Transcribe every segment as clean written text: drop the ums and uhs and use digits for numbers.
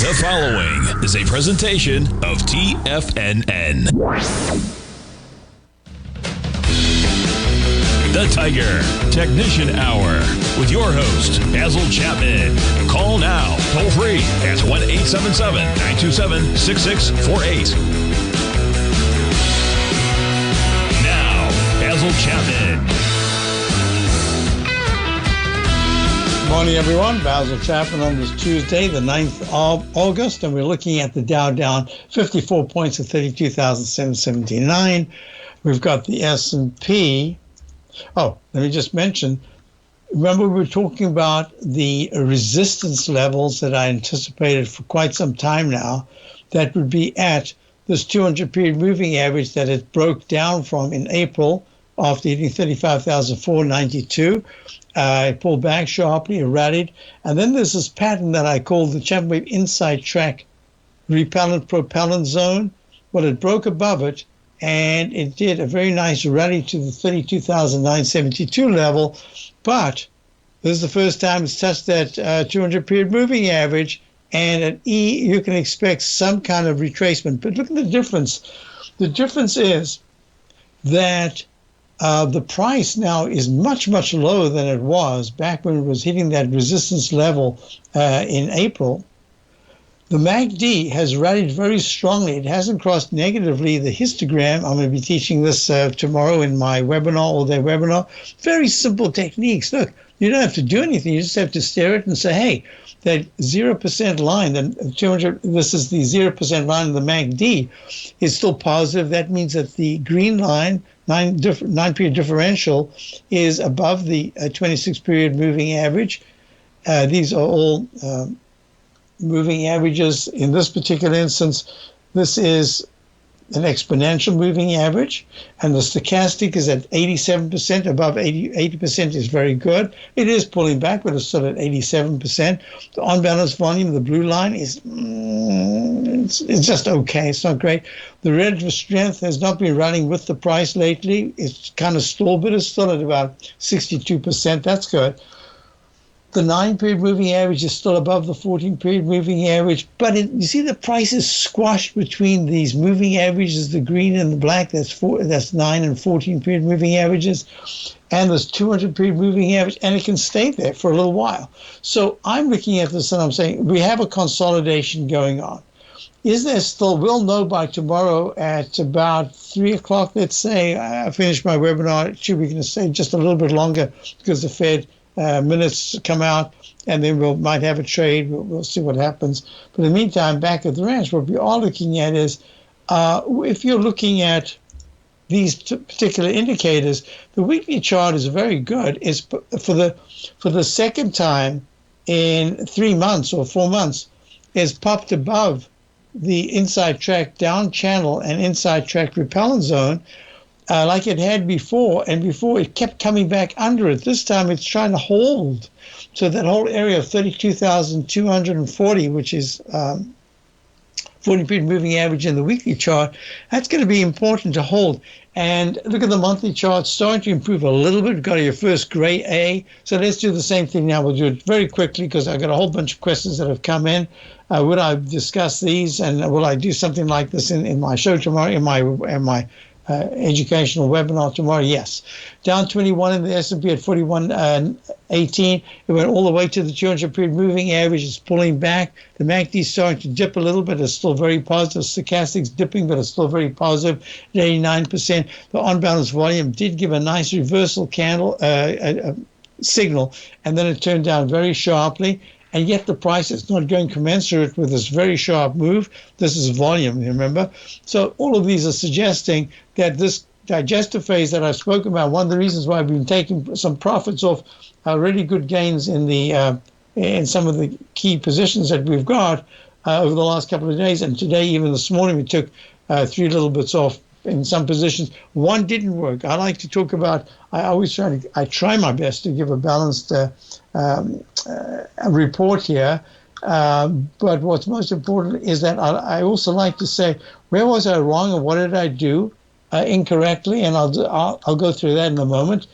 The following is a presentation of TFNN. The Tiger Technician Hour with your host, Basil Chapman. Call now, toll free at 1-877-927-6648. Now, Basil Chapman. Morning, everyone. Basil Chapman on this Tuesday, the 9th of August, and we're looking at the Dow down 54 points at 32,779. We've got the S&P. Oh, let me just mention, remember we were talking about the resistance levels that I anticipated for quite some time now that would be at this 200-period moving average that it broke down from in April after hitting 35,492. It pulled back sharply, it rallied. And then there's this pattern that I call the Chapman Wave Inside Track Repellent-Propellant Zone. Well, it broke above it, and it did a very nice rally to the 32,972 level. But this is the first time it's touched that 200-period moving average. And at E, you can expect some kind of retracement. But look at the difference. The difference is that the price now is much, much lower than it was back when it was hitting that resistance level in April. The MACD has rallied very strongly. It hasn't crossed negatively the histogram. I'm going to be teaching this tomorrow in my webinar, all-day webinar. Very simple techniques. Look, you don't have to do anything. You just have to stare at it and say, hey, that 0% line, the 200, this is the 0% line of the MACD, is still positive. That means that the green line, 9-period differential, is above the 26-period moving average. These are all moving averages. In this particular instance, this is an exponential moving average, and the stochastic is at 87%. Above 80% is very good. It is pulling back, but it's still at 87%. The on-balance volume, the blue line, is it's just okay. It's not great. The relative strength has not been running with the price lately. It's kind of stalled, but it's still at about 62%. That's good. The 9-period moving average is still above the 14-period moving average, but you see the price is squashed between these moving averages, the green and the black. That's 9 and 14-period moving averages, and this 200-period moving average, and it can stay there for a little while. So I'm looking at this and I'm saying we have a consolidation going on. Is there still? We'll know by tomorrow at about 3 o'clock. Let's say I finished my webinar. We're going to stay just a little bit longer because the Fed minutes come out, and then we might have a trade. We'll see what happens. But in the meantime, back at the ranch, what we are looking at is if you're looking at these particular indicators, the weekly chart is very good. It's for the second time in 3 months or 4 months, is popped above the inside track down channel and inside track repellent zone. Like it had before, and before it kept coming back under it. This time it's trying to hold. So that whole area of 32,240, which is 40-period moving average in the weekly chart, that's going to be important to hold. And look at the monthly chart, starting to improve a little bit. We've got your first gray A. So let's do the same thing now. We'll do it very quickly because I've got a whole bunch of questions that have come in. Would I discuss these, and will I do something like this in my show tomorrow, in my educational webinar tomorrow? Yes. Down 21 in the S&P at 41.18. It went all the way to the 200-period moving average. It's pulling back. The MACD is starting to dip a little bit. It's still very positive. Stochastic's dipping, but it's still very positive at 89%. The on-balance volume did give a nice reversal candle signal, and then it turned down very sharply. And yet the price is not going commensurate with this very sharp move. This is volume, remember? So all of these are suggesting that this digestive phase that I've spoken about, one of the reasons why I've been taking some profits off really good gains in the in some of the key positions that we've got over the last couple of days. And today, even this morning, we took 3 little bits off in some positions. One didn't work. I like to talk about, I try my best to give a balanced report here. But what's most important is that I also like to say, where was I wrong and what did I do incorrectly? And I'll go through that in a moment.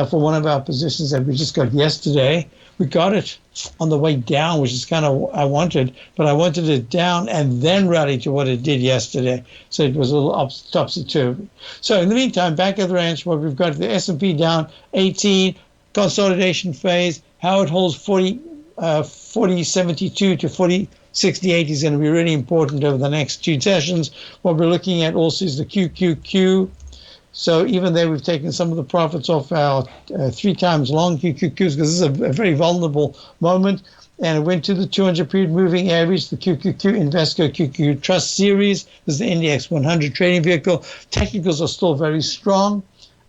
for one of our positions that we just got yesterday. We got it on the way down, which is kind of what I wanted, but I wanted it down and then rally to what it did yesterday. So it was a little topsy-turvy. So in the meantime, back at the ranch, what we've got the S&P down 18, consolidation phase. How it holds 40.72 to 40.68 is going to be really important over the next two sessions. What we're looking at also is the QQQ. So even though we've taken some of the profits off our 3 times long QQQs, because this is a very vulnerable moment, and it went to the 200-period moving average, the QQQ Invesco QQQ Trust Series. This is the Index 100 trading vehicle. Technicals are still very strong,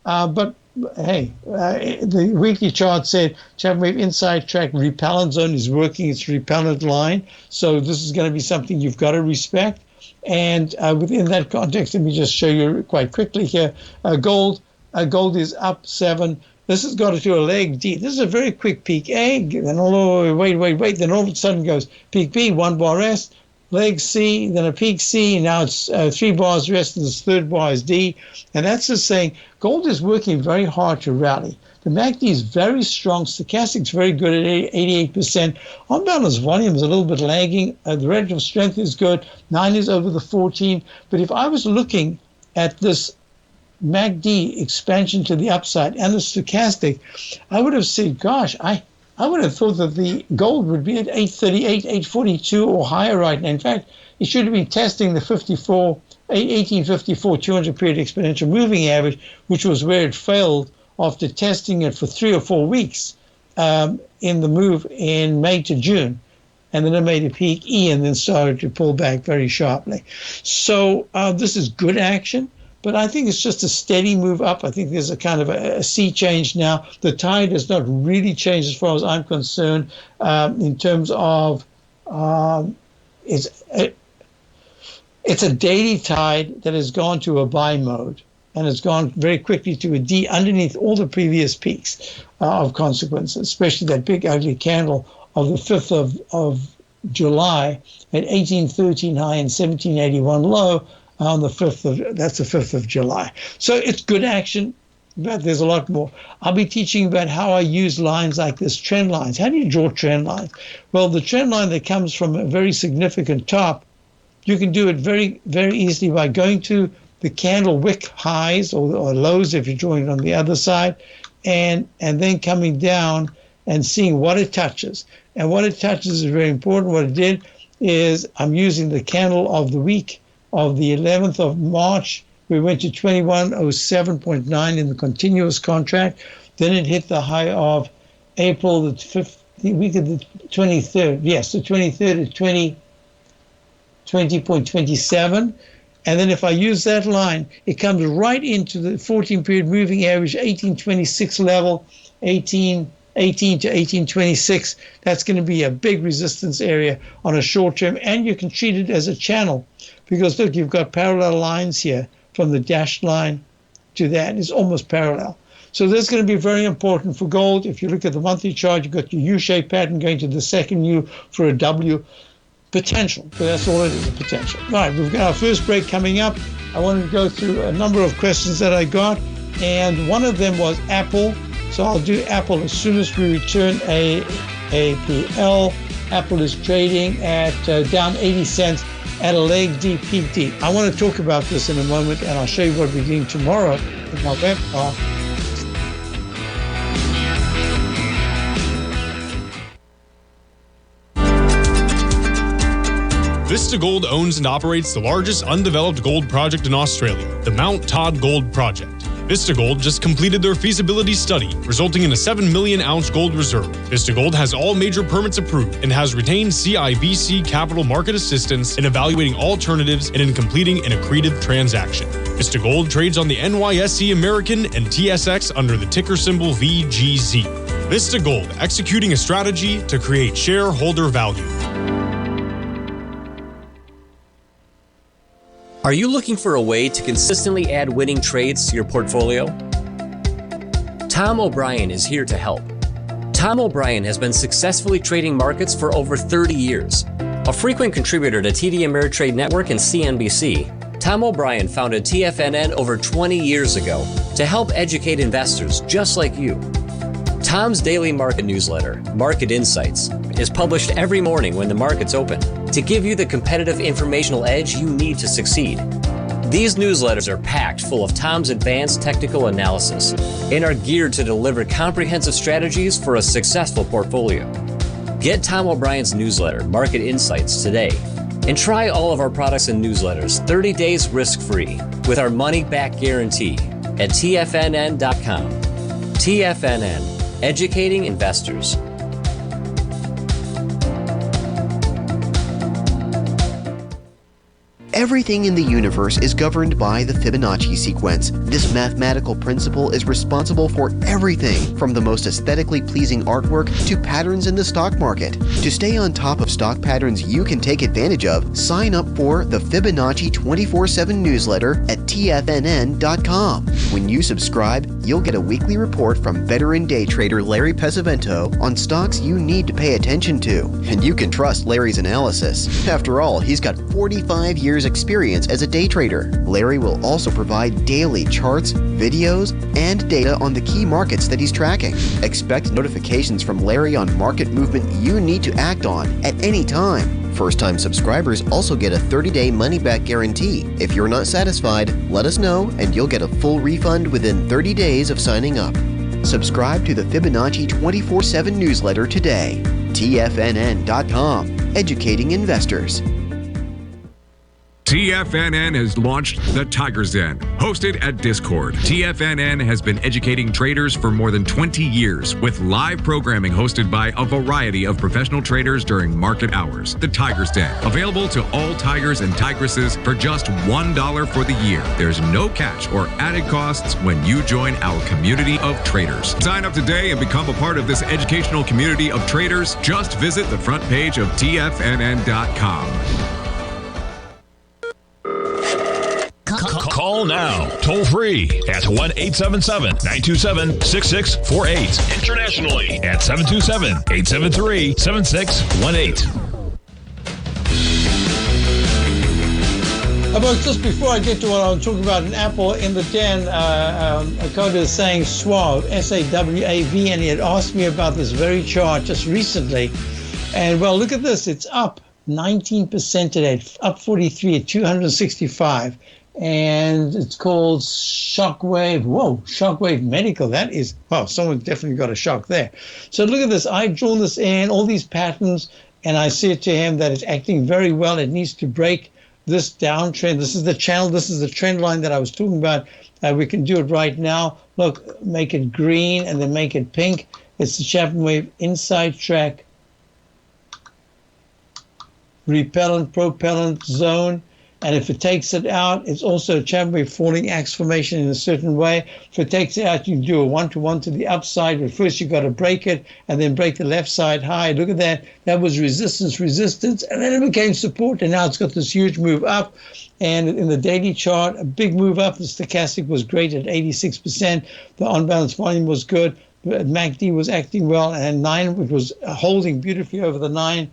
but hey, the weekly chart said Chapman Wave inside track repellent zone is working its repellent line. So this is going to be something you've got to respect. And within that context, let me just show you quite quickly here. Gold is up 7. This has got to do a leg D. This is a very quick peak A. Then then all of a sudden goes peak B, 1 bar rest, leg C, then a peak C. Now it's 3 bars rest, and this third bar is D. And that's just saying gold is working very hard to rally. The MACD is very strong. Stochastic's very good at 88%. On balance, volume is a little bit lagging. The relative strength is good. 9 is over the 14. But if I was looking at this MACD expansion to the upside and the stochastic, I would have said, gosh, I would have thought that the gold would be at 838, 842 or higher right now. In fact, it should have been testing the 1854 200-period exponential moving average, which was where it failed after testing it for 3 or 4 weeks in the move in May to June. And then it made a peak E and then started to pull back very sharply. So this is good action, but I think it's just a steady move up. I think there's a kind of a sea change now. The tide has not really changed as far as I'm concerned in terms of it's a daily tide that has gone to a buy mode. And it's gone very quickly to a D underneath all the previous peaks of consequence, especially that big ugly candle of the 5th of July at 1813 high and 1781 low on the 5th of July. So it's good action, but there's a lot more. I'll be teaching about how I use lines like this, trend lines. How do you draw trend lines? Well, the trend line that comes from a very significant top, you can do it very, very easily by going to the candle wick highs or lows if you're drawing it on the other side, and then coming down and seeing what it touches. And what it touches is very important. What it did is I'm using the candle of the week of the 11th of March. We went to 2107.9 in the continuous contract. Then it hit the high of April the 5th, the week of the 23rd. Yes, the 23rd at 20.27. And then if I use that line, it comes right into the 14-period moving average, 1826 level, 18 to 1826. That's going to be a big resistance area on a short term. And you can treat it as a channel because, look, you've got parallel lines here from the dashed line to that. It's almost parallel. So that's going to be very important for gold. If you look at the monthly chart, you've got your U-shaped pattern going to the second U for a W. Potential, but that's all it is, a potential. All right, we've got our first break coming up. I wanted to go through a number of questions that I got, and one of them was Apple. So I'll do Apple as soon as we return APL. Apple is trading at down 80 cents at a leg D, peak D. I want to talk about this in a moment, and I'll show you what we're doing tomorrow in my webinar. Vista Gold owns and operates the largest undeveloped gold project in Australia, the Mount Todd Gold Project. Vista Gold just completed their feasibility study, resulting in a 7 million ounce gold reserve. Vista Gold has all major permits approved and has retained CIBC capital market assistance in evaluating alternatives and in completing an accretive transaction. Vista Gold trades on the NYSE American and TSX under the ticker symbol VGZ. Vista Gold, executing a strategy to create shareholder value. Are you looking for a way to consistently add winning trades to your portfolio? Tom O'Brien is here to help. Tom O'Brien has been successfully trading markets for over 30 years. A frequent contributor to TD Ameritrade Network and CNBC, Tom O'Brien founded TFNN over 20 years ago to help educate investors just like you. Tom's daily market newsletter, Market Insights, is published every morning when the market's open to give you the competitive informational edge you need to succeed. These newsletters are packed full of Tom's advanced technical analysis and are geared to deliver comprehensive strategies for a successful portfolio. Get Tom O'Brien's newsletter, Market Insights, today and try all of our products and newsletters 30 days risk-free with our money-back guarantee at TFNN.com. TFNN, educating investors. Everything in the universe is governed by the Fibonacci sequence. This mathematical principle is responsible for everything from the most aesthetically pleasing artwork to patterns in the stock market. To stay on top of stock patterns you can take advantage of, sign up for the Fibonacci 24/7 newsletter at TFNN.com. When you subscribe, you'll get a weekly report from veteran day trader Larry Pesavento on stocks you need to pay attention to. And you can trust Larry's analysis. After all, he's got 45 years experience as a day trader. Larry will also provide daily charts, videos, and data on the key markets that he's tracking. Expect notifications from Larry on market movement you need to act on at any time. First-time subscribers also get a 30-day money-back guarantee. If you're not satisfied, let us know and you'll get a full refund within 30 days of signing up. Subscribe to the Fibonacci 24/7 newsletter today. TFNN.com, educating investors. TFNN has launched the Tiger's Den, hosted at Discord. TFNN has been educating traders for more than 20 years with live programming hosted by a variety of professional traders during market hours. The Tiger's Den, available to all tigers and tigresses for just $1 for the year. There's no catch or added costs when you join our community of traders. Sign up today and become a part of this educational community of traders. Just visit the front page of TFNN.com. Call now, toll free at 1-877-927-6648. Internationally at 727-873-7618. But just before I get to what I was talking about in Apple in the den, a coder is saying SWAV, S-A-W-A-V, and he had asked me about this very chart just recently. And well, look at this. It's up 19% today, up 43 at 265. And it's called Shockwave. Whoa, Shockwave Medical. That is, well, someone's definitely got a shock there. So look at this. I've drawn this in, all these patterns, and I said to him that it's acting very well. It needs to break this downtrend. This is the channel. This is the trend line that I was talking about. We can do it right now. Look, make it green and then make it pink. It's the Chapman Wave Inside Track Repellent Propellant Zone. And if it takes it out, it's also a Chapman Wave falling axe formation in a certain way. If it takes it out, you can do a one-to-one to the upside. But first, you've got to break it and then break the left side high. Look at that. That was resistance, and then it became support. And now it's got this huge move up. And in the daily chart, a big move up. The stochastic was great at 86%. The on-balance volume was good. MACD was acting well. And 9, which was holding beautifully over the 9.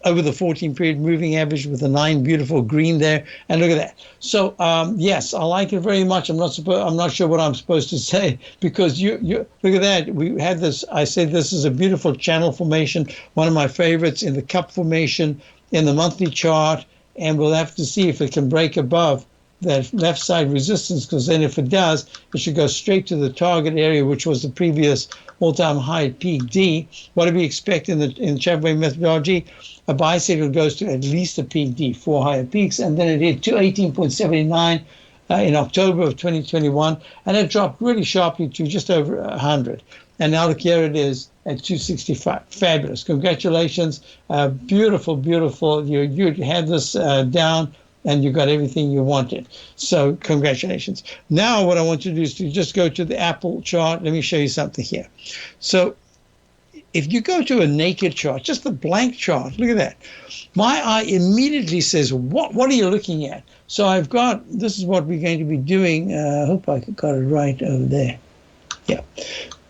Over the 14-period moving average with a 9 beautiful green there, and look at that. So yes, I like it very much. I'm not sure what I'm supposed to say because you look at that. We had this. I said this is a beautiful channel formation, one of my favorites in the cup formation in the monthly chart, and we'll have to see if it can break above that left side resistance, because then if it does, it should go straight to the target area, which was the previous all-time high at peak D. What do we expect in Chapman Wave methodology? A buy signal goes to at least a peak D, 4 higher peaks, and then it hit 218.79 in October of 2021, and it dropped really sharply to just over 100. And now look, here it is at 265. Fabulous. Congratulations. Beautiful, beautiful. You had this down, and you got everything you wanted. So congratulations. Now what I want you to do is to just go to the Apple chart. Let me show you something here. So if you go to a naked chart, just a blank chart, look at that. My eye immediately says, what are you looking at? So I've got, this is what we're going to be doing. I hope I got it right over there. Yeah.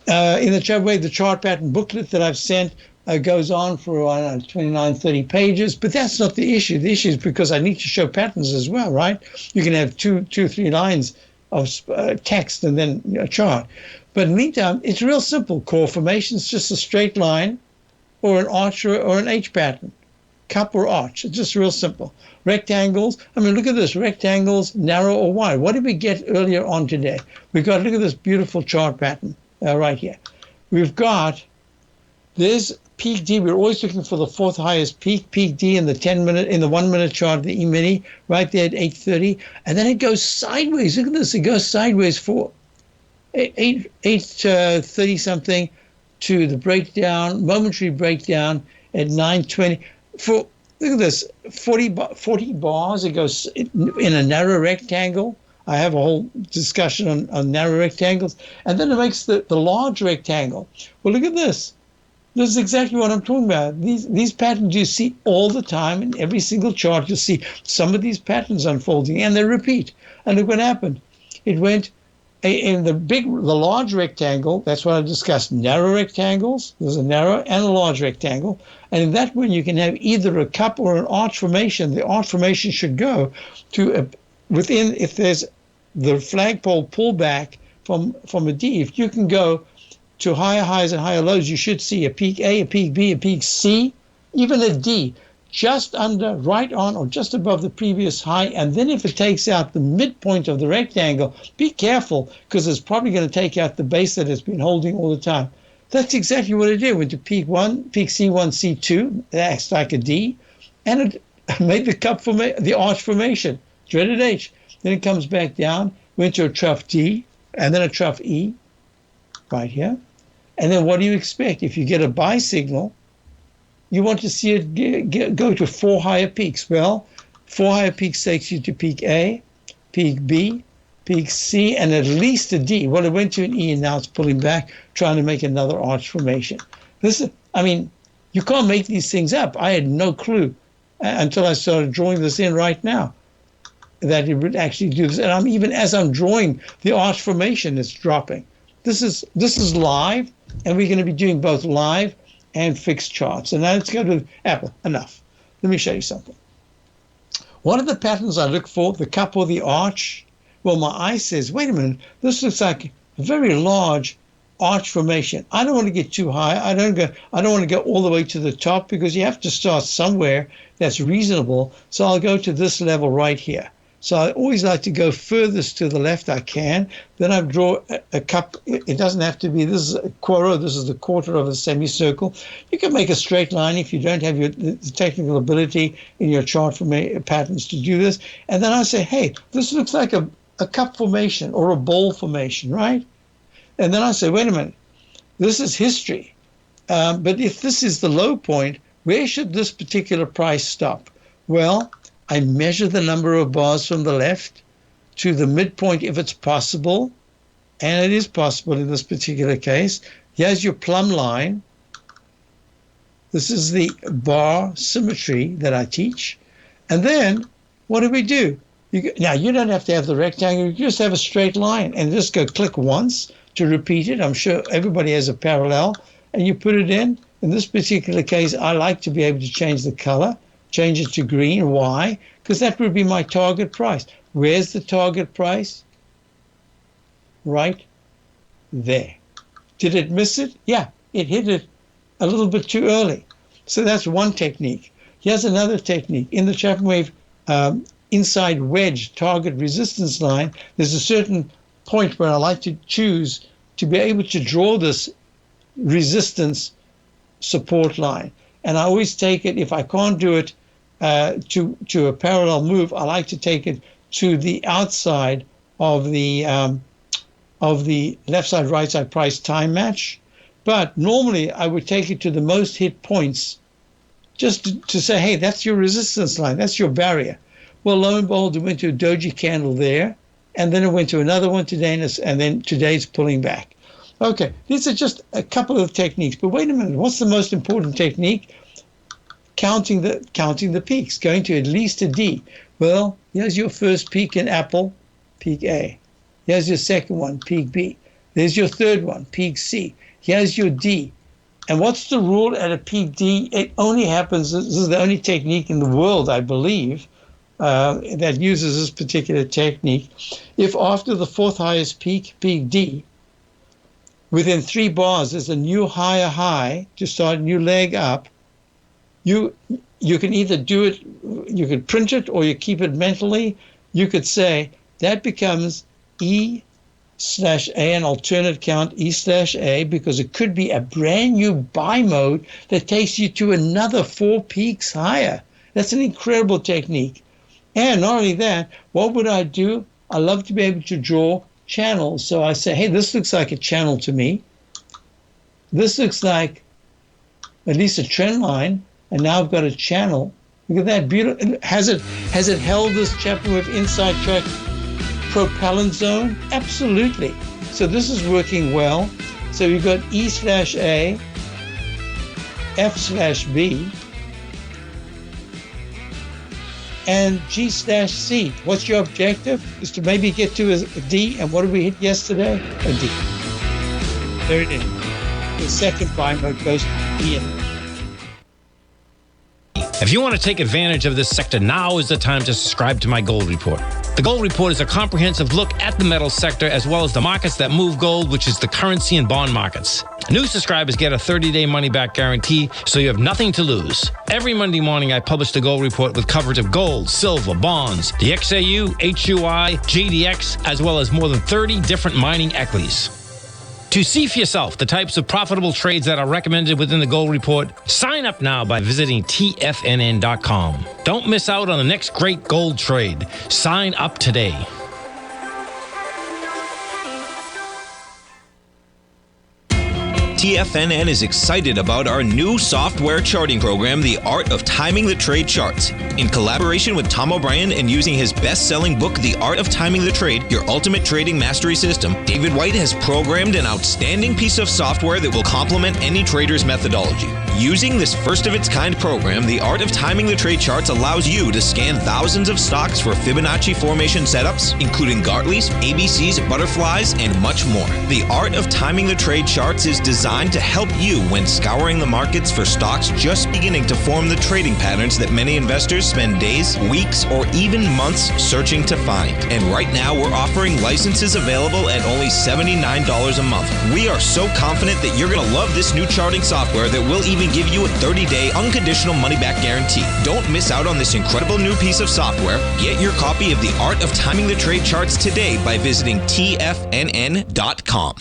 In the Chapman Wave, the chart pattern booklet that I've sent, goes on for, I don't know, 29, 30 pages, but that's not the issue. The issue is because I need to show patterns as well, right? You can have two, 3 lines of text and then a chart. But in the meantime, it's real simple. Core formation is just a straight line or an arch or an H pattern, cup or arch. It's just real simple. Rectangles, I mean, look at this, rectangles, narrow or wide. What did we get earlier on today? We've got, look at this beautiful chart pattern right here. We've got, there's peak D. We're always looking for the fourth highest peak D in the 10-minute, in the 1-minute chart, the E-mini, right there at 8:30. And then it goes sideways. Look at this. It goes sideways for 8:30 something to the breakdown, momentary breakdown at 9:20. For, look at this, 40 bars. It goes in a narrow rectangle. I have a whole discussion on narrow rectangles. And then it makes the large rectangle. Well, look at this. This is exactly what I'm talking about. These patterns you see all the time in every single chart. You'll see some of these patterns unfolding, and they repeat. And look what happened. It went in the large rectangle. That's what I discussed. Narrow rectangles. There's a narrow and a large rectangle. And in that one, you can have either a cup or an arch formation. The arch formation should go to within, if there's the flagpole pullback from a D, if you can go to higher highs and higher lows, you should see a peak A, a peak B, a peak C, even a D, just under, right on, or just above the previous high. And then if it takes out the midpoint of the rectangle, be careful, because it's probably going to take out the base that it's been holding all the time. That's exactly what it did. Went to peak 1, peak C1, C2, that acts like a D, and it made the cup the arch formation, dreaded H. Then it comes back down, went to a trough D, and then a trough E, right here. And then what do you expect? If you get a buy signal, you want to see it go to 4 higher peaks. Well, 4 higher peaks takes you to peak A, peak B, peak C, and at least a D. Well, it went to an E, and now it's pulling back, trying to make another arch formation. This is, I mean, you can't make these things up. I had no clue until I started drawing this in right now that it would actually do this. And even as I'm drawing, the arch formation is dropping. This is live, and we're going to be doing both live and fixed charts. And now let's go to Apple. Enough. Let me show you something. What are the patterns I look for? The cup or the arch? Well, my eye says, wait a minute, this looks like a very large arch formation. I don't want to get too high. I don't want to go all the way to the top, because you have to start somewhere that's reasonable. So I'll go to this level right here. So I always like to go furthest to the left I can. Then I draw a cup. It doesn't have to be, this is a quoro, this is the quarter of a semicircle. You can make a straight line if you don't have the technical ability in your chart patterns to do this. And then I say, hey, this looks like a cup formation or a bowl formation, right? And then I say, wait a minute, this is history. But if this is the low point, where should this particular price stop? Well, I measure the number of bars from the left to the midpoint if it's possible, and it is possible in this particular case. Here's your plumb line. This is the bar symmetry that I teach. And then what do? Now, you don't have to have the rectangle. You just have a straight line and just go click once to repeat it. I'm sure everybody has a parallel, and you put it in. In this particular case, I like to be able to change the color. Change it to green. Why? Because that would be my target price. Where's the target price? Right there. Did it miss it? Yeah, it hit it a little bit too early. So that's one technique. Here's another technique. In the Chapman wave inside wedge target resistance line, there's a certain point where I like to choose to be able to draw this resistance support line. And I always take it, if I can't do it to a parallel move, I like to take it to the outside of the left side, right side price time match. But normally I would take it to the most hit points just to say, hey, that's your resistance line, that's your barrier. Well, lo and behold, it went to a doji candle there, and then it went to another one today, and then today it's pulling back. Okay, these are just a couple of techniques, but wait a minute, what's the most important technique? Counting the peaks, going to at least a D. Well, here's your first peak in Apple, peak A. Here's your second one, peak B. There's your third one, peak C. Here's your D. And what's the rule at a PD? It only happens, this is the only technique in the world, I believe, that uses this particular technique. If after the fourth highest peak, peak D, within 3 bars there's a new higher high to start a new leg up, you can either do it, you could print it or you keep it mentally. You could say that becomes E/A, an alternate count E/A, because it could be a brand new buy mode that takes you to another 4 peaks higher. That's an incredible technique. And not only that, what would I do? I love to be able to draw channels. So I say, hey, this looks like a channel to me. This looks like at least a trend line. And now I've got a channel. Look at that, beautiful. Has it held this Chapman with inside track propellant zone? Absolutely. So this is working well. So you've got E/A, F/B, and G/C. What's your objective? Is to maybe get to a D. And what did we hit yesterday? A D. There it is. The second buy mode goes to D. If you want to take advantage of this sector, now is the time to subscribe to my Gold Report. The Gold Report is a comprehensive look at the metal sector as well as the markets that move gold, which is the currency and bond markets. New subscribers get a 30-day money-back guarantee, so you have nothing to lose. Every Monday morning, I publish the Gold Report with coverage of gold, silver, bonds, the XAU, HUI, GDX, as well as more than 30 different mining equities. To see for yourself the types of profitable trades that are recommended within the Gold Report, sign up now by visiting TFNN.com. Don't miss out on the next great gold trade. Sign up today. TFNN is excited about our new software charting program, The Art of Timing the Trade Charts. In collaboration with Tom O'Brien and using his best-selling book, The Art of Timing the Trade, Your Ultimate Trading Mastery System, David White has programmed an outstanding piece of software that will complement any trader's methodology. Using this first-of-its-kind program, The Art of Timing the Trade Charts allows you to scan thousands of stocks for Fibonacci formation setups, including Gartley's, ABC's, butterflies, and much more. The Art of Timing the Trade Charts is designed to help you when scouring the markets for stocks just beginning to form the trading patterns that many investors spend days, weeks, or even months searching to find. And right now, we're offering licenses available at only $79 a month. We are so confident that you're going to love this new charting software that will even give you a 30-day unconditional money-back guarantee. Don't miss out on this incredible new piece of software. Get your copy of The Art of Timing the Trade Charts today by visiting TFNN.com.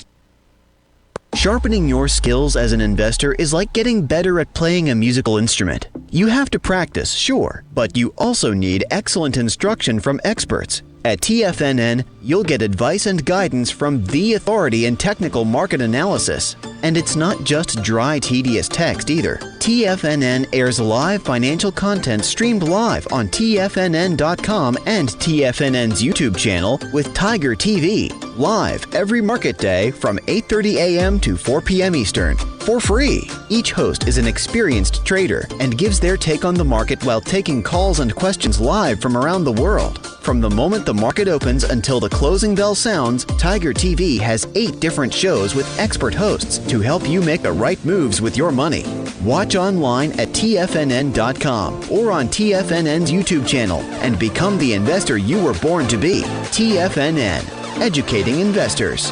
Sharpening your skills as an investor is like getting better at playing a musical instrument. You have to practice, sure, but you also need excellent instruction from experts. At TFNN, you'll get advice and guidance from the authority in technical market analysis. And it's not just dry, tedious text either. TFNN airs live financial content streamed live on TFNN.com and TFNN's YouTube channel with Tiger TV, live every market day from 8:30 a.m. to 4 p.m. Eastern, for free. Each host is an experienced trader and gives their take on the market while taking calls and questions live from around the world. From the moment the market opens until the closing bell sounds, Tiger TV has 8 different shows with expert hosts to help you make the right moves with your money. Watch online at TFNN.com or on TFNN's YouTube channel and become the investor you were born to be. TFNN, educating investors.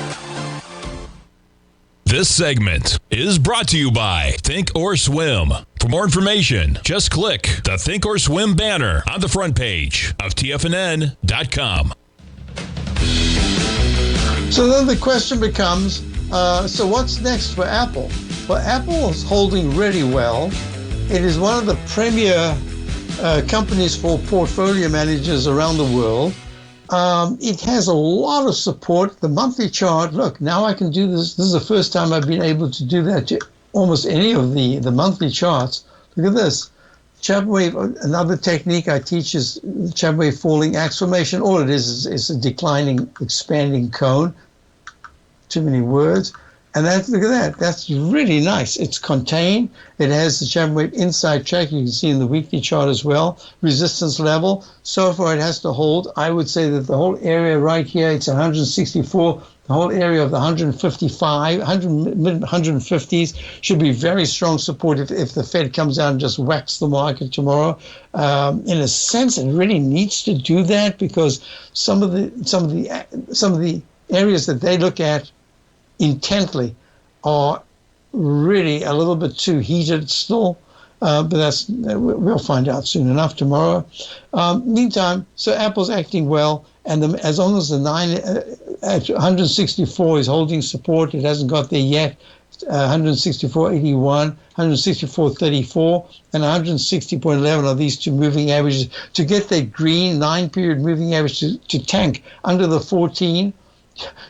This segment is brought to you by Thinkorswim. For more information, just click the Thinkorswim banner on the front page of TFNN.com. So then the question becomes, so what's next for Apple? Well, Apple is holding really well. It is one of the premier companies for portfolio managers around the world. It has a lot of support. The monthly chart, look, now I can do this. This is the first time I've been able to do that to almost any of the monthly charts. Look at this. Chapman wave, another technique I teach is Chapman wave falling axe formation. All it is a declining, expanding cone. Too many words. And look at that. That's really nice. It's contained. It has the Chapman wave inside track. You can see in the weekly chart as well. Resistance level. So far, it has to hold. I would say that the whole area right here, it's 164. The whole area of the 155, 150s should be very strong support if the Fed comes out and just whacks the market tomorrow. In a sense, it really needs to do that because some of the areas that they look at intently are really a little bit too heated still. But we'll find out soon enough tomorrow. Meantime, so Apple's acting well, and as long as the 9 at 164 is holding support, it hasn't got there yet. 164.81, 164.34, and 160.11 are these two moving averages. To get that green 9-period moving average to tank under the 14,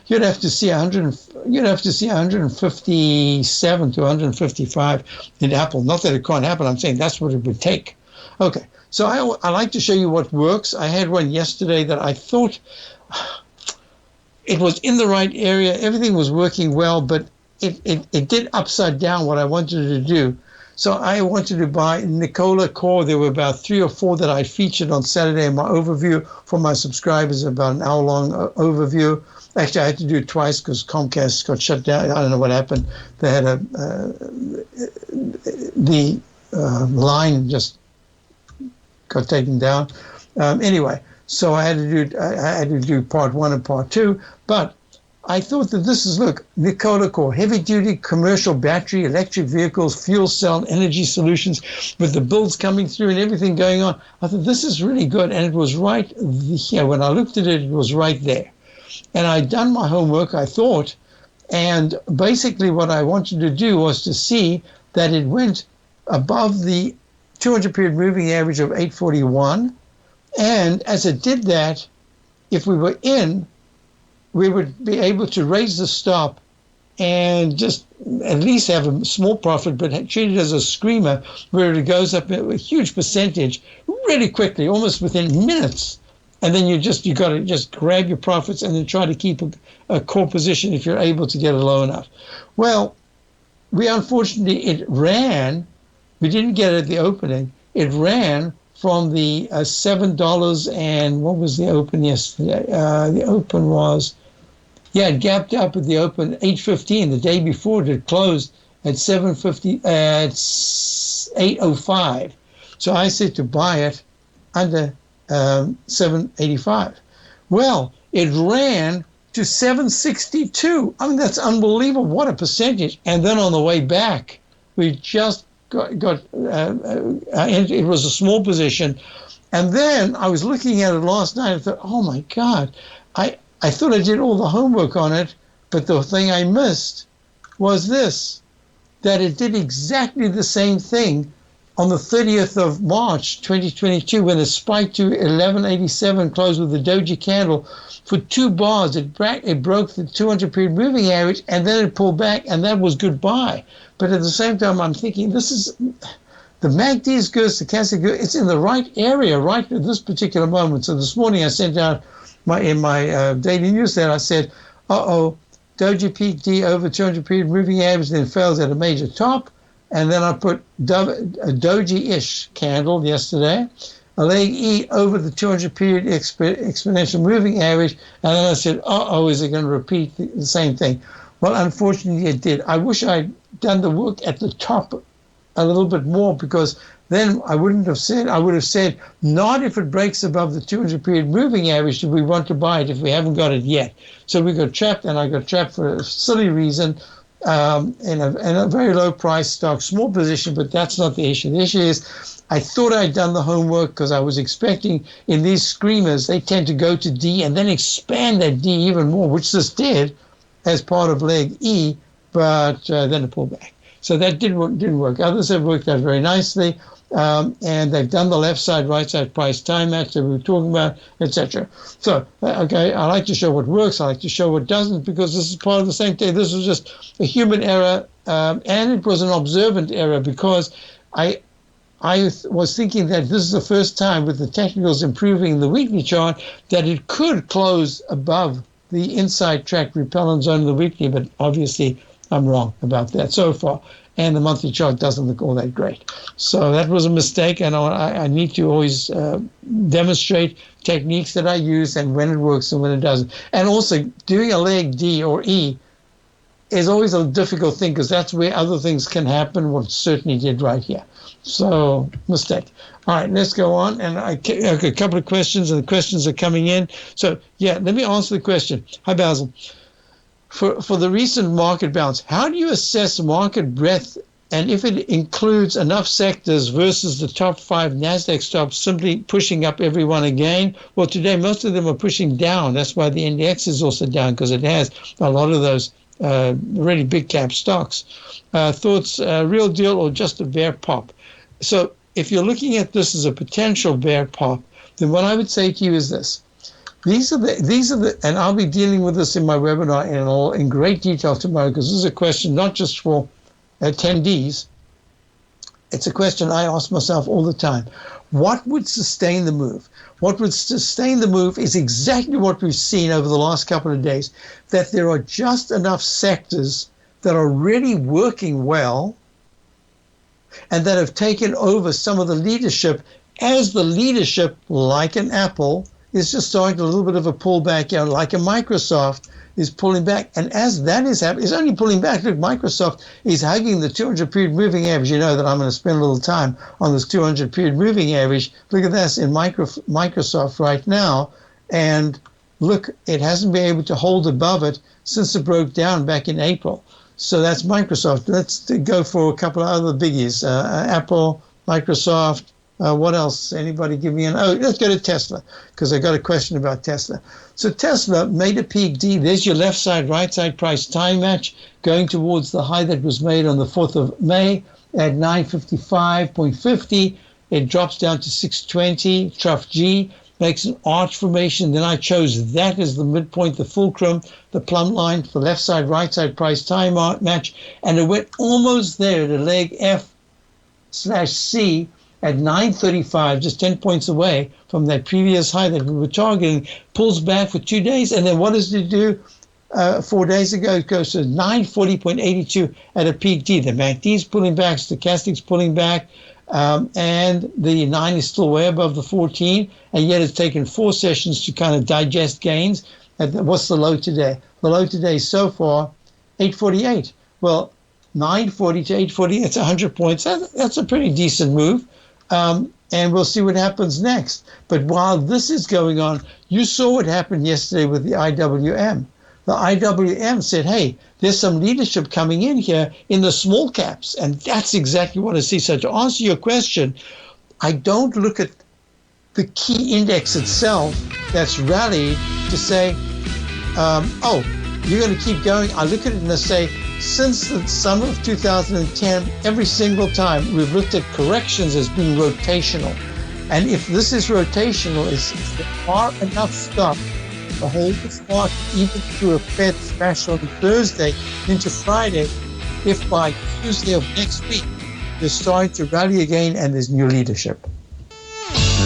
you'd have to see 157 to 155 in Apple. Not that it can't happen. I'm saying that's what it would take. Okay, so I like to show you what works. I had one yesterday that I thought it was in the right area. Everything was working well, but it did upside down what I wanted to do. So I wanted to buy Nikola Core. There were about 3 or 4 that I featured on Saturday in my overview for my subscribers, about an hour-long overview. Actually, I had to do it twice because Comcast got shut down. I don't know what happened. They had the line just got taken down. Anyway, so I had to do part 1 and part 2. But I thought that this is, look, Nikola Core, heavy-duty commercial battery, electric vehicles, fuel cell, energy solutions, with the builds coming through and everything going on. I thought this is really good, and it was right here. When I looked at it, it was right there. And I'd done my homework, I thought, and basically what I wanted to do was to see that it went above the 200-period moving average of 841, and as it did that, if we were in, we would be able to raise the stop and just at least have a small profit, but treat it as a screamer where it goes up a huge percentage really quickly, almost within minutes. And then you got to just grab your profits and then try to keep a core position if you're able to get it low enough. Well, unfortunately, it ran. We didn't get it at the opening. It ran from the $7 and what was the open yesterday? The open was, it gapped up at the open 8:15 the day before. It closed at 750 at 8:05. So I said to buy it under 785. Well, it ran to 762. I mean, that's unbelievable. What a percentage. And then on the way back, we just got it was a small position. And then I was looking at it last night and thought, oh my God, I thought I did all the homework on it, but the thing I missed was this, that it did exactly the same thing on the 30th of March, 2022, when it spiked to 1187, closed with a doji candle. For 2 bars, it broke the 200-period moving average, and then it pulled back, and that was goodbye. But at the same time, I'm thinking, this is the MACD is good, stochastic good. It's in the right area right at this particular moment. So this morning, I sent out in my daily newsletter, I said, doji peak D over 200-period moving average, then fails at a major top. And then I put a doji-ish candle yesterday, a leg E over the 200-period exponential moving average, and then I said, is it going to repeat the same thing? Well, unfortunately, it did. I wish I'd done the work at the top a little bit more, because then I would have said, not if it breaks above the 200-period moving average do we want to buy it if we haven't got it yet. So we got trapped, and I got trapped for a silly reason. In a very low price stock, small position, but that's not the issue. The issue is I thought I'd done the homework because I was expecting in these screamers, they tend to go to D and then expand that D even more, which this did as part of leg E, but then it pulled back. So that didn't work. Others have worked out very nicely, and they've done the left side, right side price time match that we were talking about, etc. So, okay, I like to show what works. I like to show what doesn't, because this is part of the same thing. This was just a human error, and it was an observant error, because I was thinking that this is the first time with the technicals improving the weekly chart that it could close above the inside track repellent zone of the weekly, but obviously I'm wrong about that so far. and the monthly chart doesn't look all that great. So that was a mistake, and I need to always demonstrate techniques that I use and when it works and when it doesn't. And also, doing a leg D or E is always a difficult thing because that's where other things can happen, what certainly did right here. So, mistake. All right, let's go on. And I have a couple of questions, and the questions are coming in. So, yeah, let me answer the question. Hi, Basil. For the recent market bounce, how do you assess market breadth, and if it includes enough sectors versus the top 5 NASDAQ stocks simply pushing up everyone again? Well, today most of them are pushing down. That's why the index is also down, because it has a lot of those really big cap stocks. Thoughts, real deal or just a bear pop? So if you're looking at this as a potential bear pop, then what I would say to you is this. These are the, and I'll be dealing with this in my webinar in great detail tomorrow, because this is a question not just for attendees. It's a question I ask myself all the time. What would sustain the move? What would sustain the move is exactly what we've seen over the last couple of days, that there are just enough sectors that are really working well and that have taken over some of the leadership, as the leadership, like an Apple, is just starting a little bit of a pullback, like a Microsoft is pulling back. And as that is happening, it's only pulling back. Look, Microsoft is hugging the 200-period moving average. You know that I'm going to spend a little time on this 200-period moving average. Look at this in Microsoft right now. And look, it hasn't been able to hold above it since it broke down back in April. So that's Microsoft. Let's go for a couple of other biggies. Apple, Microsoft. What else? Anybody give me let's go to Tesla, because I got a question about Tesla. So Tesla made a peak D. There's your left side, right side price time match going towards the high that was made on the 4th of May at 955.50. It drops down to 620, trough G, makes an arch formation. Then I chose that as the midpoint, the fulcrum, the plumb line for left side, right side price time match. And it went almost there to leg F/C at 935, just 10 points away from that previous high that we were targeting, pulls back for 2 days. And then what does it do 4 days ago? It goes to 940.82 at a peak D. The MACD is pulling back, stochastic's pulling back, and the 9 is still way above the 14, and yet it's taken 4 sessions to kind of digest gains. What's the low today? The low today so far, 848. Well, 940 to 840, that's 100 points. That's a pretty decent move. And we'll see what happens next. But while this is going on, you saw what happened yesterday with the IWM. The IWM said, hey, there's some leadership coming in here in the small caps. And that's exactly what I see. So to answer your question, I don't look at the key index itself that's rallied to say, you're going to keep going. I look at it and I say, since the summer of 2010, every single time we've looked at corrections as being rotational. And if this is rotational, there are enough stuff to hold the market even through a Fed smash on Thursday into Friday, if by Tuesday of next week, they're starting to rally again and there's new leadership.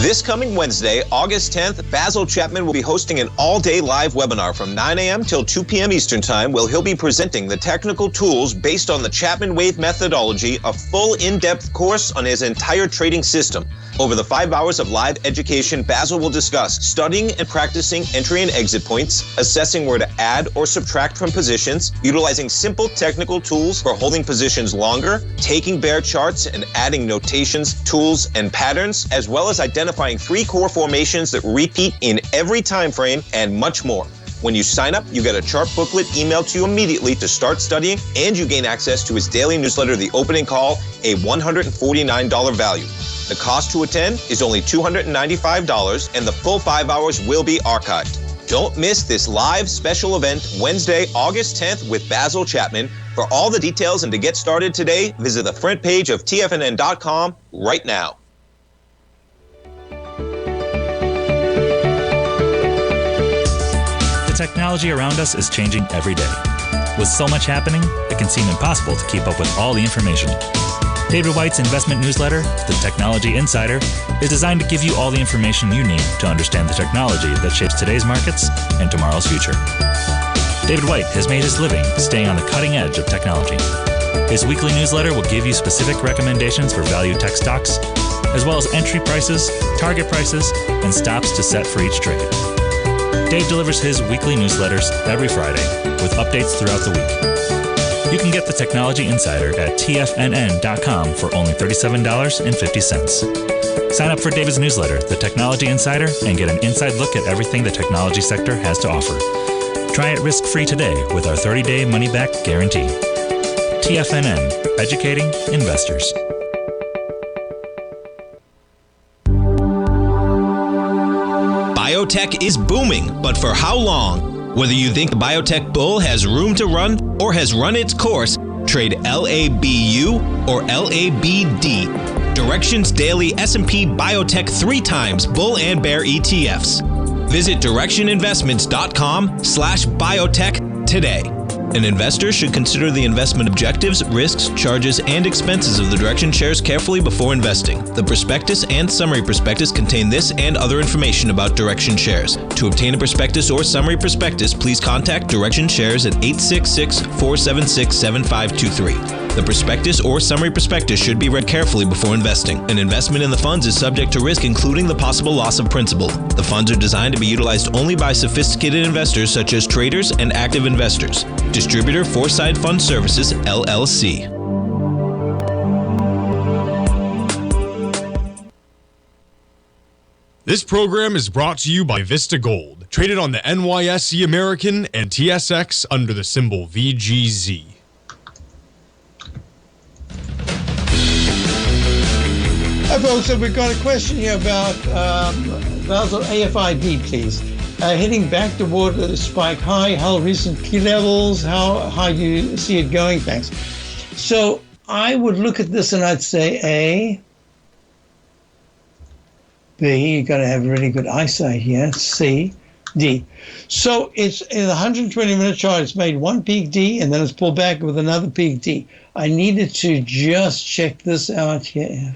This coming Wednesday, August 10th, Basil Chapman will be hosting an all-day live webinar from 9 a.m. till 2 p.m. Eastern Time, where he'll be presenting the technical tools based on the Chapman Wave methodology, a full in-depth course on his entire trading system. Over the 5 hours of live education, Basil will discuss studying and practicing entry and exit points, assessing where to add or subtract from positions, utilizing simple technical tools for holding positions longer, taking bear charts and adding notations, tools, and patterns, as well as identifying 3 core formations that repeat in every time frame, and much more. When you sign up, you get a chart booklet emailed to you immediately to start studying, and you gain access to his daily newsletter, The Opening Call, a $149 value. The cost to attend is only $295, and the full 5 hours will be archived. Don't miss this live special event Wednesday, August 10th with Basil Chapman. For all the details and to get started today, visit the front page of TFNN.com right now. The technology around us is changing every day. With so much happening, it can seem impossible to keep up with all the information. David White's investment newsletter, The Technology Insider, is designed to give you all the information you need to understand the technology that shapes today's markets and tomorrow's future. David White has made his living staying on the cutting edge of technology. His weekly newsletter will give you specific recommendations for value tech stocks, as well as entry prices, target prices, and stops to set for each trade. Dave delivers his weekly newsletters every Friday with updates throughout the week. You can get the Technology Insider at TFNN.com for only $37.50. Sign up for David's newsletter, The Technology Insider, and get an inside look at everything the technology sector has to offer. Try it risk-free today with our 30-day money-back guarantee. TFNN, educating investors. Biotech is booming, but for how long? Whether you think the biotech bull has room to run or has run its course, trade LABU or LABD. Direction's daily S&P Biotech 3 times bull and bear ETFs. Visit directioninvestments.com/biotech today. An investor should consider the investment objectives, risks, charges, and expenses of the Direction shares carefully before investing. The prospectus and summary prospectus contain this and other information about Direction shares. To obtain a prospectus or summary prospectus, please contact Direction shares at 866-476-7523. The prospectus or summary prospectus should be read carefully before investing. An investment in the funds is subject to risk, including the possible loss of principal. The funds are designed to be utilized only by sophisticated investors such as traders and active investors. Distributor Foreside Fund Services, LLC. This program is brought to you by Vista Gold, traded on the NYSE American and TSX under the symbol VGZ. Hi, folks. So we've got a question here about Basil AFIB, please. Hitting back toward the spike high, how recent key levels, how high do you see it going? Thanks. So I would look at this and I'd say A, B, you got to have really good eyesight here, C, D. So it's in the 120-minute chart, it's made one peak D and then it's pulled back with another peak D. I needed to just check this out here.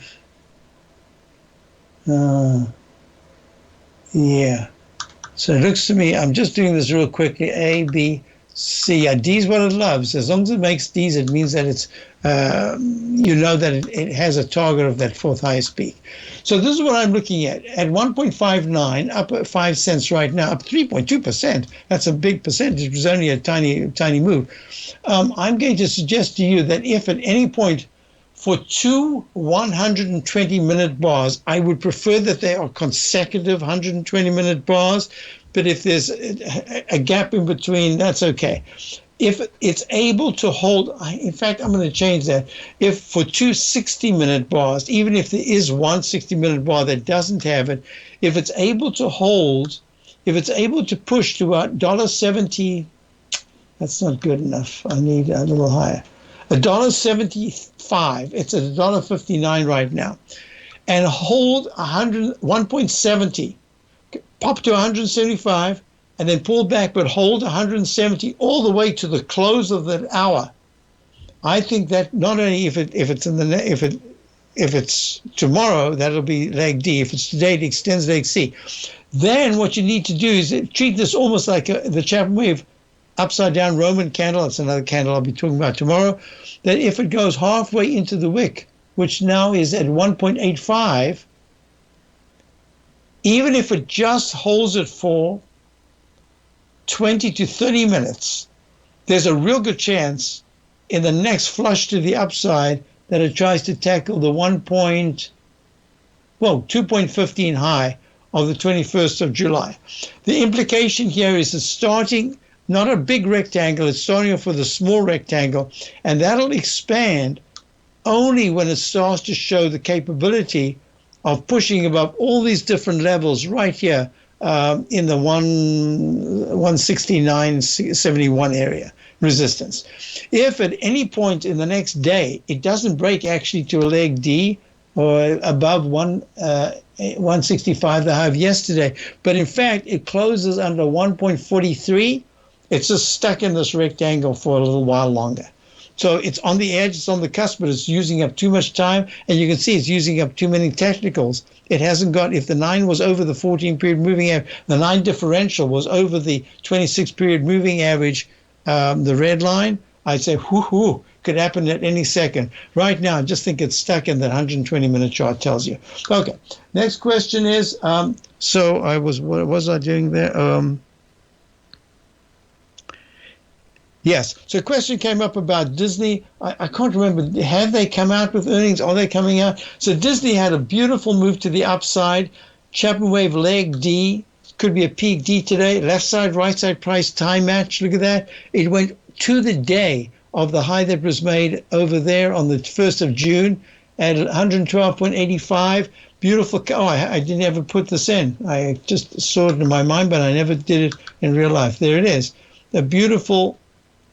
Yeah. So it looks to me, I'm just doing this real quickly, A, B, C. D is what it loves. As long as it makes D's, it means that it's, you know that it has a target of that fourth highest peak. So this is what I'm looking at. At 1.59, up at 5 cents right now, up 3.2%. That's a big percentage. It was only a tiny move. I'm going to suggest to you that if at any point for two 120-minute bars, I would prefer that they are consecutive 120-minute bars, but if there's a gap in between, that's okay. If it's able to hold, in fact, I'm going to change that. If for two 60-minute bars, even if there is one 60-minute bar that doesn't have it, if it's able to hold, if it's able to push to $1.70, that's not good enough. I need a little higher. $1.75. It's at $1.59 right now, and hold 1.70. Pop to 175, and then pull back, but hold 170 all the way to the close of that hour. I think that not only if it's tomorrow, that'll be leg D. If it's today, it extends leg C. Then what you need to do is treat this almost like the Chapman wave. Upside down Roman candle, that's another candle I'll be talking about tomorrow, that if it goes halfway into the wick, which now is at 1.85, even if it just holds it for 20 to 30 minutes, there's a real good chance in the next flush to the upside that it tries to tackle the 2.15 high of the 21st of July. The implication here is it's starting not a big rectangle, it's starting off with a small rectangle, and that'll expand only when it starts to show the capability of pushing above all these different levels right here in the 169.71 area resistance. If at any point in the next day it doesn't break actually to a leg D or above 165 the high of yesterday, but in fact it closes under 1.43, it's just stuck in this rectangle for a little while longer. So it's on the edge, it's on the cusp, but it's using up too much time. And you can see it's using up too many technicals. It hasn't got, if the 9 was over the 14-period moving average, the 9 differential was over the 26-period moving average, the red line, I'd say, whoo, could happen at any second. Right now, I just think it's stuck in that 120-minute chart tells you. Okay, next question is, what was I doing there? Yes, so a question came up about Disney. I can't remember, have they come out with earnings? Are they coming out? So Disney had a beautiful move to the upside. Chapman wave leg D, could be a peak D today. Left side, right side price, time match. Look at that. It went to the day of the high that was made over there on the 1st of June at 112.85. Beautiful. Oh, I didn't ever put this in. I just saw it in my mind, but I never did it in real life. There it is. A beautiful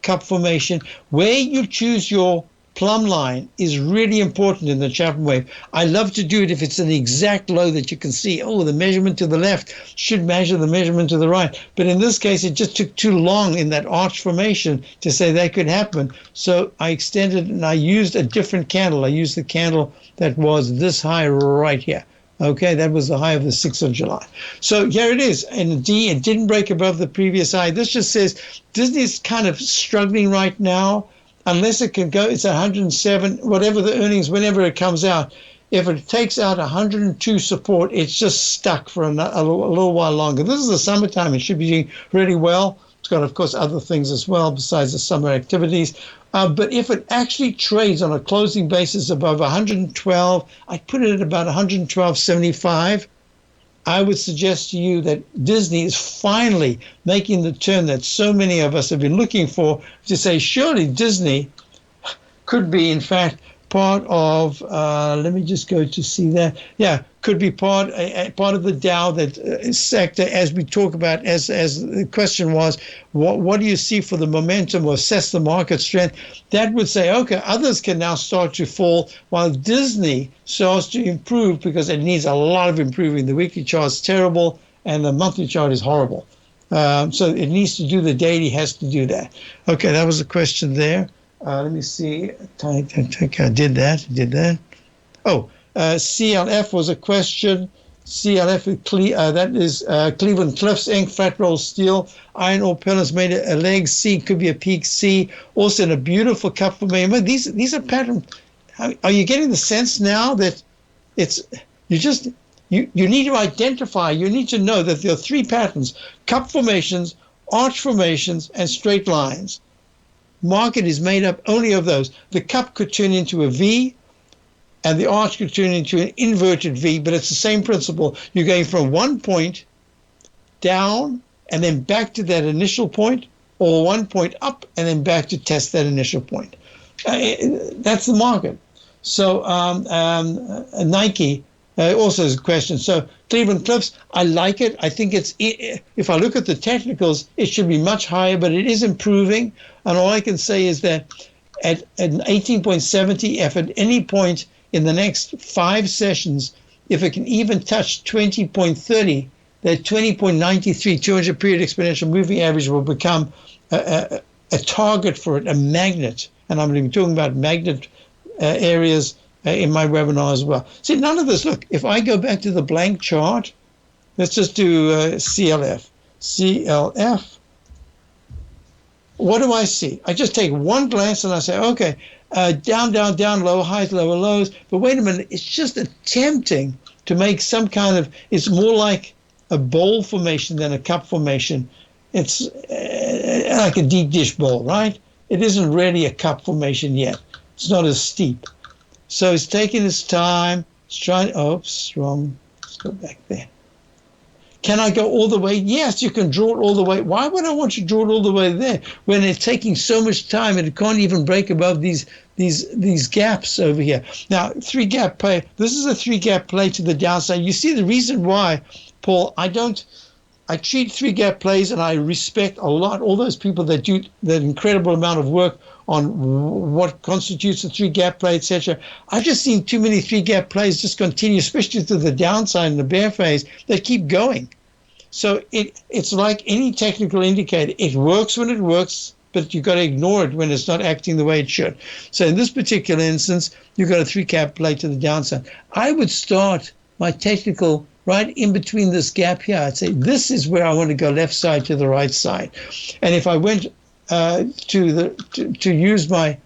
cup formation. Where you choose your plumb line is really important in the Chapman wave. I love to do it if it's an exact low that you can see. Oh, the measurement to the left should measure the measurement to the right. But in this case, it just took too long in that arch formation to say that could happen. So I extended and I used a different candle. I used the candle that was this high right here. Okay, that was the high of the 6th of July. So here it is. And D, it didn't break above the previous high. This just says Disney's kind of struggling right now. Unless it can go, it's 107, whatever the earnings, whenever it comes out. If it takes out 102 support, it's just stuck for a little while longer. This is the summertime. It should be doing really well. It's got, of course, other things as well besides the summer activities. But if it actually trades on a closing basis above 112, I'd put it at about 112.75. I would suggest to you that Disney is finally making the turn that so many of us have been looking for, to say surely Disney could be, in fact, part of, let me just go to see that. Yeah, could be part of the Dow that sector, as we talk about, as the question was, what do you see for the momentum or assess the market strength? That would say, okay, others can now start to fall while Disney starts to improve, because it needs a lot of improving. The weekly chart is terrible and the monthly chart is horrible. So it needs to do the daily, has to do that. Okay, that was the question there. Let me see. I did that. Oh, CLF was a question. CLF, that is Cleveland Cliffs Inc., flat roll steel. Iron ore pellets made a leg C, could be a peak C. Also in a beautiful cup formation. These are patterns. Are you getting the sense now that you need to identify, you need to know that there are three patterns: cup formations, arch formations, and straight lines. Market is made up only of those. The cup could turn into a V, and the arch could turn into an inverted V, but it's the same principle. You're going from one point down and then back to that initial point, or 1 point up and then back to test that initial point. That's the market. So Nike also is a question. So Cleveland Cliffs, I like it. I think if I look at the technicals, it should be much higher, but it is improving. And all I can say is that at an 18.70, if at any point in the next 5 sessions, if it can even touch 20.30, that 20.93 200 period exponential moving average will become a target for it, a magnet. And I'm going to be talking about magnet areas in my webinar as well. See, none of this, look, if I go back to the blank chart, let's just do CLF. CLF. What do I see? I just take one glance and I say, okay, down, down, down, low, highs, lower lows. But wait a minute, it's just attempting to make some kind of, it's more like a bowl formation than a cup formation. It's like a deep dish bowl, right? It isn't really a cup formation yet. It's not as steep. So it's taking its time. It's trying, oops, wrong. Let's go back there. Can I go all the way? Yes, you can draw it all the way. Why would I want to draw it all the way there when it's taking so much time and it can't even break above these gaps over here? Now, 3-gap play. This is a 3-gap play to the downside. You see the reason why, Paul, I treat 3-gap plays, and I respect a lot all those people that do that incredible amount of work on what constitutes a 3-gap play, etc. I've just seen too many 3-gap plays just continue, especially to the downside in the bear phase, that keep going. So it's like any technical indicator. It works when it works, but you've got to ignore it when it's not acting the way it should. So in this particular instance, you've got a 3-gap play to the downside. I would start my technical right in between this gap here. I'd say this is where I want to go, left side to the right side. And if I went to use my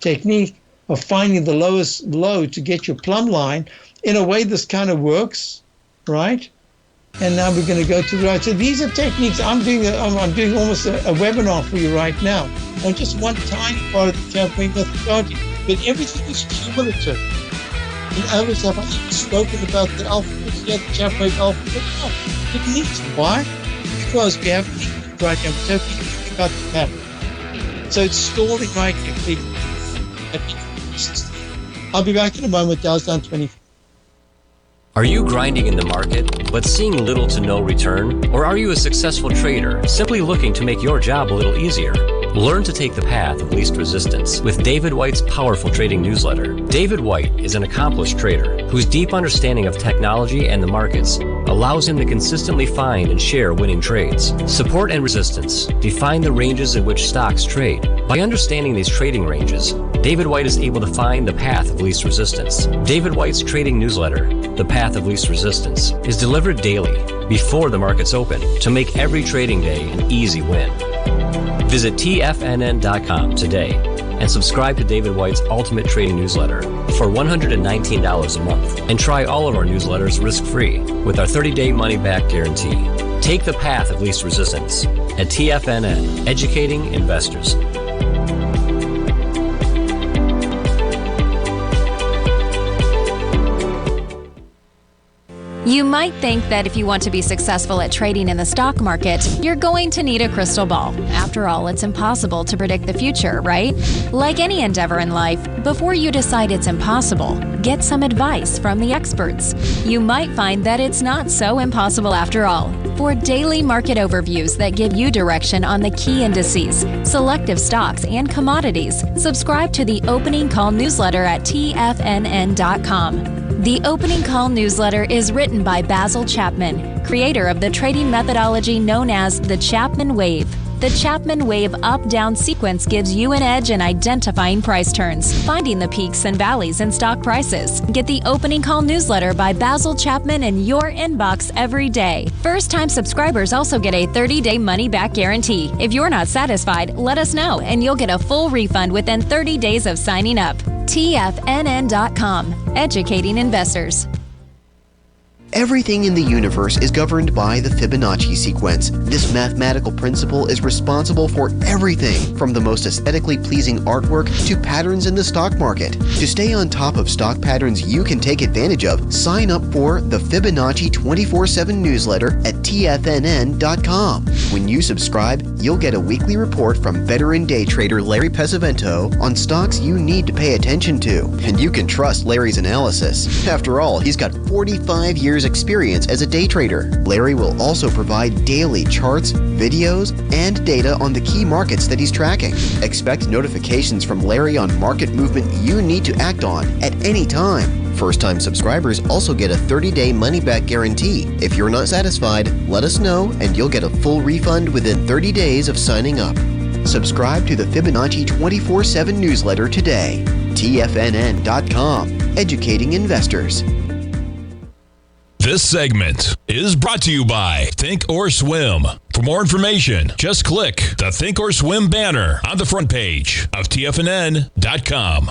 technique of finding the lowest low to get your plumb line. In a way, this kind of works, right? And now we're going to go to the right. So these are techniques. I'm doing almost a webinar for you right now on just one tiny part of the Chapman methodology. But everything is cumulative. And others have spoken about the alphabet, the Chapman alphabet. No, it needs. Why? Because we have right now. We're talking about the pattern. So it's stalling right here. I'll be back in a moment. Dow's down 20. Are you grinding in the market, but seeing little to no return? Or are you a successful trader, simply looking to make your job a little easier? Learn to take the path of least resistance with David White's powerful trading newsletter. David White is an accomplished trader whose deep understanding of technology and the markets allows him to consistently find and share winning trades. Support and resistance define the ranges in which stocks trade. By understanding these trading ranges, David White is able to find the path of least resistance. David White's trading newsletter, The Path of Least Resistance, is delivered daily before the markets open to make every trading day an easy win. Visit TFNN.com today and subscribe to David White's Ultimate Trading Newsletter for $119 a month and try all of our newsletters risk-free with our 30-day money-back guarantee. Take the path of least resistance at TFNN, educating investors. You might think that if you want to be successful at trading in the stock market, you're going to need a crystal ball. After all, it's impossible to predict the future, right? Like any endeavor in life, before you decide it's impossible, get some advice from the experts. You might find that it's not so impossible after all. For daily market overviews that give you direction on the key indices, selective stocks, and commodities, subscribe to the Opening Call newsletter at TFNN.com. The Opening Call newsletter is written by Basil Chapman, creator of the trading methodology known as the Chapman Wave. The Chapman Wave up-down sequence gives you an edge in identifying price turns, finding the peaks and valleys in stock prices. Get the Opening Call newsletter by Basil Chapman in your inbox every day. First-time subscribers also get a 30-day money-back guarantee. If you're not satisfied, let us know, and you'll get a full refund within 30 days of signing up. TFNN.com, educating investors. Everything in the universe is governed by the Fibonacci sequence. This mathematical principle is responsible for everything from the most aesthetically pleasing artwork to patterns in the stock market. To stay on top of stock patterns you can take advantage of, sign up for the Fibonacci 24/7 newsletter at TFNN.com. When you subscribe, you'll get a weekly report from veteran day trader Larry Pesavento on stocks you need to pay attention to. And you can trust Larry's analysis. After all, he's got 45 years experience as a day trader. Larry will also provide daily charts, videos, and data on the key markets that he's tracking. Expect notifications from Larry on market movement you need to act on at any time. First-time subscribers also get a 30-day money-back guarantee. If you're not satisfied, let us know and you'll get a full refund within 30 days of signing up. Subscribe to the Fibonacci 24/7 newsletter today. TFNN.com, educating investors. This segment is brought to you by Thinkorswim. For more information, just click the Thinkorswim banner on the front page of TFNN.com.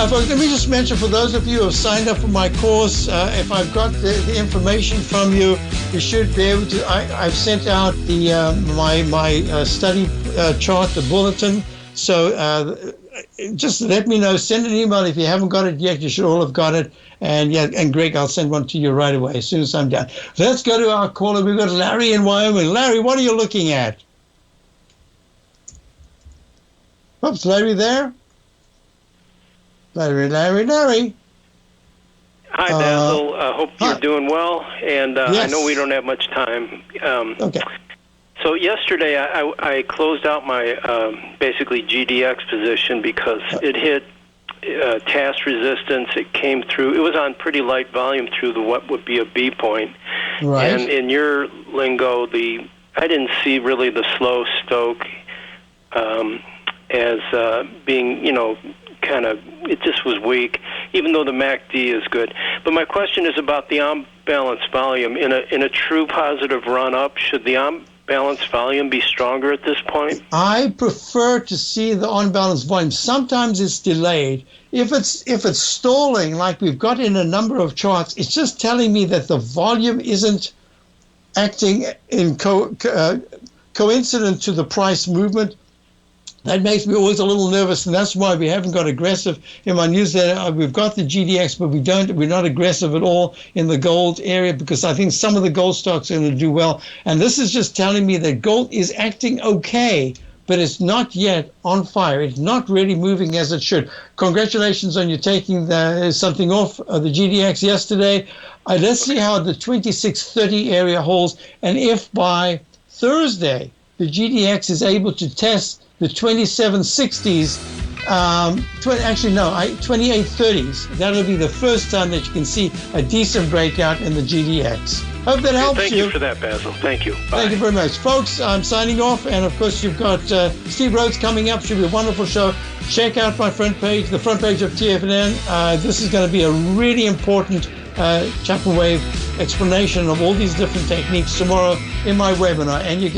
Folks, let me just mention, for those of you who have signed up for my course, if I've got the information from you, you should be able to. I've sent out the my study chart, the bulletin. So just let me know. Send an email if you haven't got it yet. You should all have got it. And yeah, and Greg, I'll send one to you right away as soon as I'm done. Let's go to our caller. We've got Larry in Wyoming. Larry, what are you looking at? Oops, Larry there? Larry. Hi, Basil. Hope you're doing well. And yes. I know we don't have much time. Okay. So yesterday I closed out my basically GDX position because it hit task resistance. It came through. It was on pretty light volume through what would be a B point. Right. And in your lingo, I didn't see really the slow stoke as being, kind of, it just was weak, even though the MACD is good. But my question is about the on-balance volume. In a true positive run-up, should the on-balance volume be stronger at this point? I prefer to see the on-balance volume. Sometimes it's delayed. If it's stalling, like we've got in a number of charts, it's just telling me that the volume isn't acting in coincident to the price movement. That makes me always a little nervous, and that's why we haven't got aggressive in my newsletter. We've got the GDX, but we're not aggressive at all in the gold area, because I think some of the gold stocks are going to do well. And this is just telling me that gold is acting okay, but it's not yet on fire. It's not really moving as it should. Congratulations on you taking something off the GDX yesterday. Let's see how the 2630 area holds, and if by Thursday the GDX is able to test the 2760s, 2830s. That'll be the first time that you can see a decent breakout in the GDX. Hope that helps you. Thank you for that, Basil. Thank you. Bye. Thank you very much. Folks, I'm signing off. And, of course, you've got Steve Rhodes coming up. Should be a wonderful show. Check out my front page, the front page of TFNN. This is going to be a really important Chapman Wave explanation of all these different techniques tomorrow in my webinar. And you get